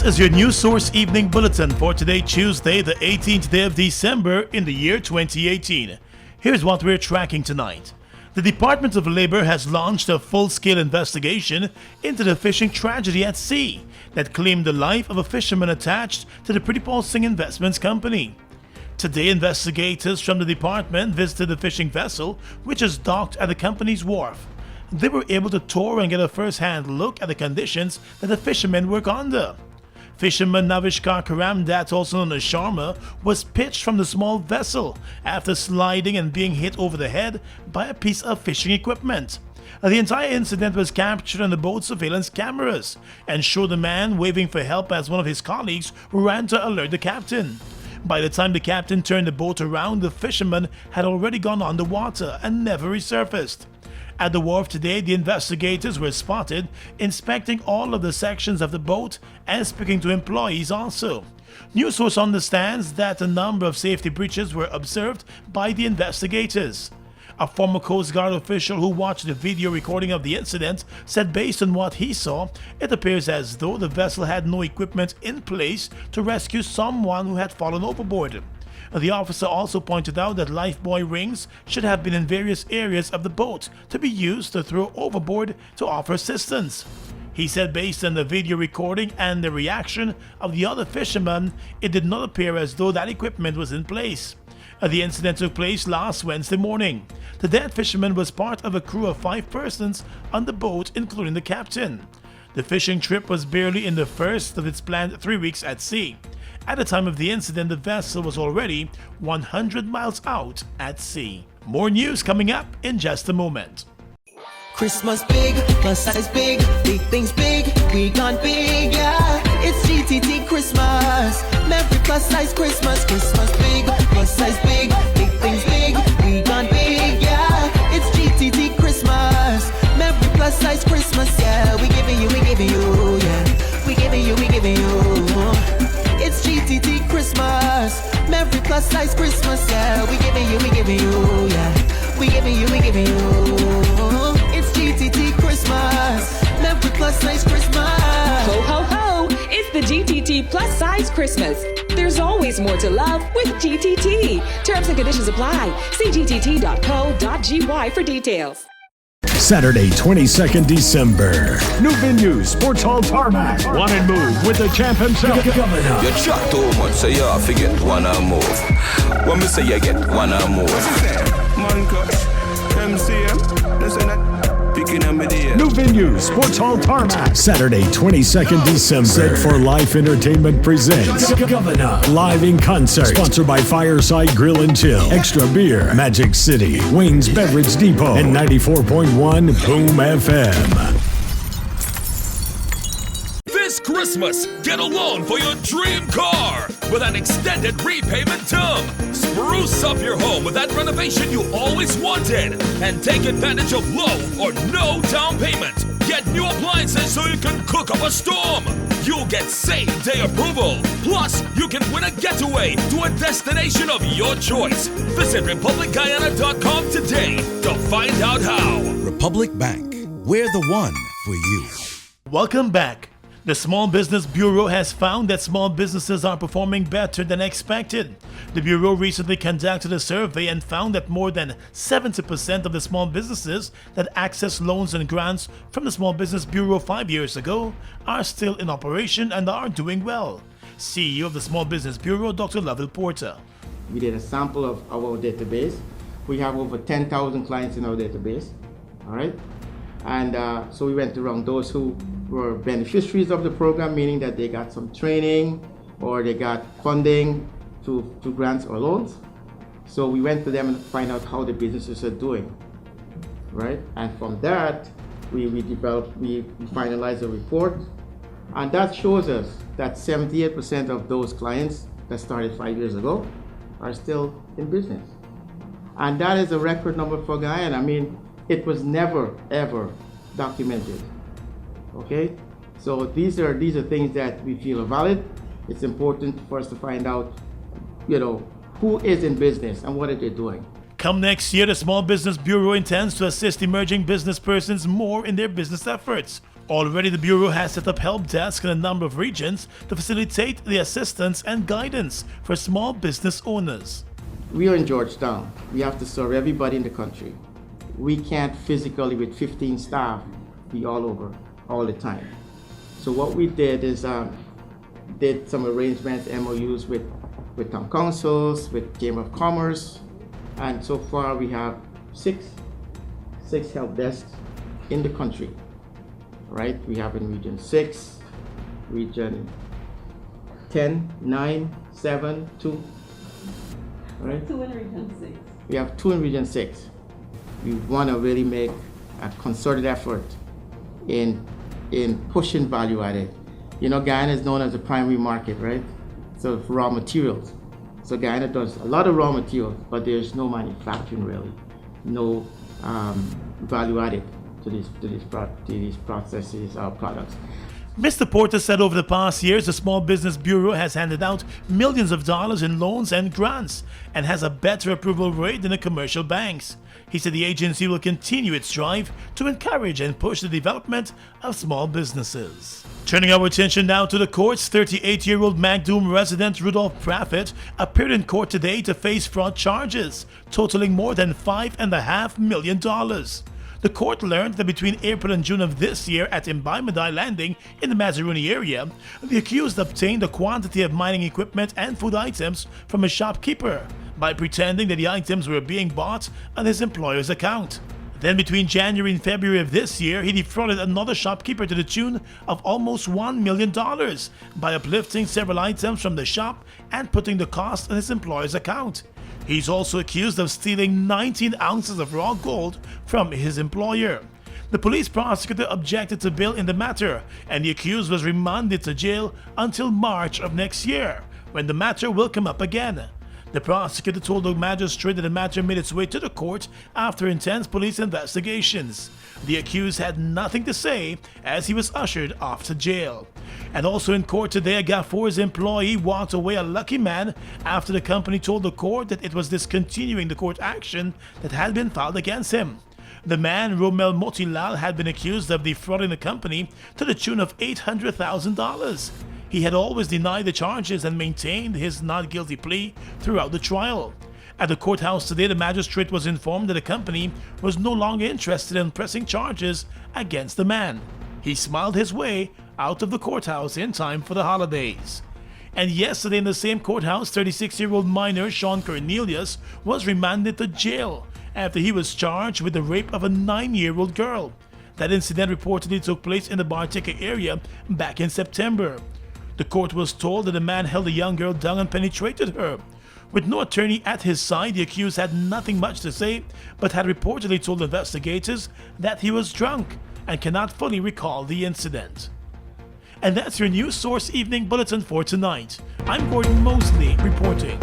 is your News Source Evening Bulletin for today, Tuesday, the 18th day of December in the year 2018. Here's what we're tracking tonight. The Department of Labor has launched a full-scale investigation into the fishing tragedy at sea that claimed the life of a fisherman attached to the Pretty Paul Singh Investments Company. Today, investigators from the department visited the fishing vessel, which is docked at the company's wharf. They were able to tour and get a first-hand look at the conditions that the fishermen work under. Fisherman Navishkar Karamdat, also known as Sharma, was pitched from the small vessel after sliding and being hit over the head by a piece of fishing equipment. The entire incident was captured on the boat surveillance cameras and showed the man waving for help as one of his colleagues ran to alert the captain. By the time the captain turned the boat around, the fisherman had already gone underwater and never resurfaced. At the wharf today, the investigators were spotted inspecting all of the sections of the boat and speaking to employees also. News Source understands that a number of safety breaches were observed by the investigators. A former Coast Guard official who watched the video recording of the incident said based on what he saw, it appears as though the vessel had no equipment in place to rescue someone who had fallen overboard. The officer also pointed out that lifebuoy rings should have been in various areas of the boat to be used to throw overboard to offer assistance. He said based on the video recording and the reaction of the other fishermen, it did not appear as though that equipment was in place. The incident took place last Wednesday morning. The dead fisherman was part of a crew of 5 persons on the boat, including the captain. The fishing trip was barely in the first of its planned 3 weeks at sea. At the time of the incident, the vessel was already 100 miles out at sea. More news coming up in just a moment. Christmas big, plus size big things big, we gone big, yeah. It's GTT Christmas, Merry plus size Christmas, Christmas big, plus size big things big, we gone big, yeah. It's GTT Christmas, Merry plus size Christmas, yeah. We giving you, yeah. We giving you. It's GTT Christmas, Merry plus size Christmas, yeah. We giving you, yeah. We giving you. It's GTT Christmas, Merry plus size Christmas. Ho, ho, ho! It's the GTT plus size Christmas. There's always more to love with GTT. Terms and conditions apply. See gtt.co.gy for details. Saturday, 22nd December. New venue, Sports Hall Tarmac. One and move with the champ himself, Governor. You chat too much, so you have to get one and move. When me say you get one and move. Man crush, MCM, listen that. New venue, Sports Hall Tarmac. Saturday, 22nd December. Set for Life Entertainment presents Governor live in concert. Sponsored by Fireside Grill and Chill, Extra Beer, Magic City, Wayne's Beverage Depot, and 94.1 Boom FM. This Christmas, get a loan for your dream car with an extended repayment term. Spruce up your home with that renovation you always wanted and take advantage of low or no down payment. Get new appliances so you can cook up a storm. You'll get same-day approval. Plus, you can win a getaway to a destination of your choice. Visit RepublicGuyana.com today to find out how. Republic Bank, we're the one for you. Welcome back. The Small Business Bureau has found that small businesses are performing better than expected. The Bureau recently conducted a survey and found that more than 70% of the small businesses that access loans and grants from the Small Business Bureau 5 years ago are still in operation and are doing well. CEO of the Small Business Bureau, Dr. Lovell Porter. We did a sample of our database. We have over 10,000 clients in our database, all right? And so we went around those who were beneficiaries of the program, meaning that they got some training or they got funding to grants or loans. So we went to them and find out how the businesses are doing, right? And from that, we finalized a report, and that shows us that 78% of those clients that started 5 years ago are still in business. And that is a record number for Guyana. I mean, it was never, ever documented, okay? So these are things that we feel are valid. It's important for us to find out, who is in business and what are they doing. Come next year, the Small Business Bureau intends to assist emerging business persons more in their business efforts. Already, the Bureau has set up help desks in a number of regions to facilitate the assistance and guidance for small business owners. We are in Georgetown. We have to serve everybody in the country. We can't physically, with 15 staff, be all over all the time. So what we did is did some arrangements, MOUs with town councils, with Chamber of Commerce, and so far we have six help desks in the country. Right? We have in Region 6, Region 10, 9, 7, 2. Right? 2 in Region 6. We have 2 in Region 6. We want to really make a concerted effort in pushing value added. You know, Guyana is known as a primary market, right? So for raw materials. So Guyana does a lot of raw materials, but there's no manufacturing really, no value added to these processes or products. Mr. Porter said over the past years, the Small Business Bureau has handed out millions of dollars in loans and grants and has a better approval rate than the commercial banks. He said the agency will continue its drive to encourage and push the development of small businesses. Turning our attention now to the courts, 38-year-old Magdoom resident Rudolph Praffett appeared in court today to face fraud charges totaling more than $5.5 million. The court learned that between April and June of this year at Imbimadai Landing in the Mazaruni area, the accused obtained a quantity of mining equipment and food items from a shopkeeper by pretending that the items were being bought on his employer's account. Then between January and February of this year, he defrauded another shopkeeper to the tune of almost $1 million by uplifting several items from the shop and putting the cost on his employer's account. He's also accused of stealing 19 ounces of raw gold from his employer. The police prosecutor objected to bail in the matter, and the accused was remanded to jail until March of next year, when the matter will come up again. The prosecutor told the magistrate that the matter made its way to the court after intense police investigations. The accused had nothing to say as he was ushered off to jail. And also in court today, a Gafor's employee walked away a lucky man after the company told the court that it was discontinuing the court action that had been filed against him. The man, Romel Motilal, had been accused of defrauding the company to the tune of $800,000. He had always denied the charges and maintained his not guilty plea throughout the trial. At the courthouse today, the magistrate was informed that the company was no longer interested in pressing charges against the man. He smiled his way out of the courthouse in time for the holidays. And yesterday in the same courthouse, 36-year-old minor Sean Cornelius was remanded to jail after he was charged with the rape of a 9-year-old girl. That incident reportedly took place in the Bartica area back in September. The court was told that the man held the young girl down and penetrated her. With no attorney at his side, the accused had nothing much to say, but had reportedly told investigators that he was drunk and cannot fully recall the incident. And that's your News Source Evening Bulletin for tonight. I'm Gordon Mosley reporting.